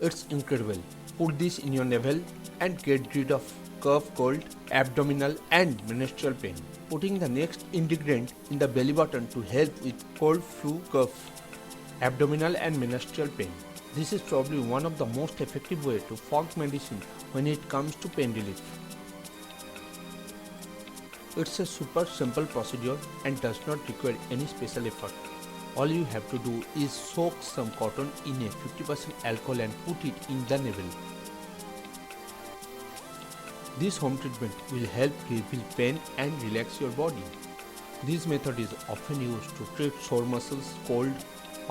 It's incredible. Put this in your navel and get rid of cough, cold, abdominal and menstrual pain. Putting the next ingredient in the belly button to help with cold, flu, cough, abdominal and menstrual pain. This is probably one of the most effective way to folk medicine when it comes to pain relief. It's a super simple procedure and does not require any special effort. All you have to do is soak some cotton in a 50% alcohol and put it in the navel. This home treatment will help relieve pain and relax your body. This method is often used to treat sore muscles, cold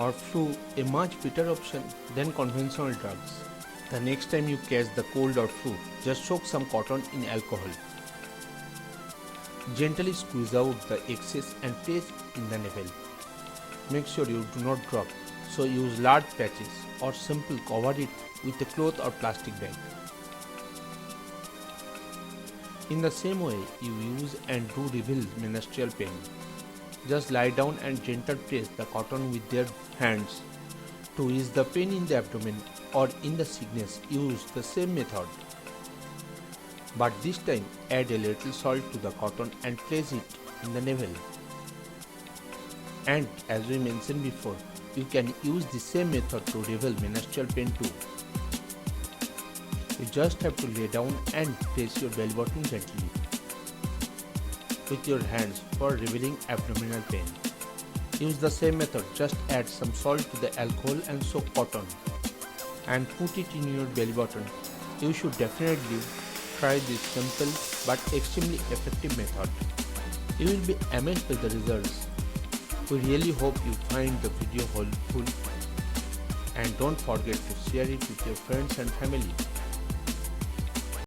or flu, a much better option than conventional drugs. The next time you catch the cold or flu, just soak some cotton in alcohol. Gently squeeze out the excess and place in the navel. Make sure you do not drop, so use large patches or simply cover it with a cloth or plastic bag. In the same way you use and do relieve menstrual pain. Just lie down and gently press the cotton with their hands. To ease the pain in the abdomen or in the sickness, use the same method. But this time add a little salt to the cotton and place it in the navel. And as we mentioned before, you can use the same method to relieve menstrual pain too. You just have to lay down and press your belly button gently with your hands for relieving abdominal pain. Use the same method, just add some salt to the alcohol and soak cotton and put it in your belly button. You should definitely try this simple but extremely effective method. You will be amazed by the results. We really hope you find the video helpful and don't forget to share it with your friends and family.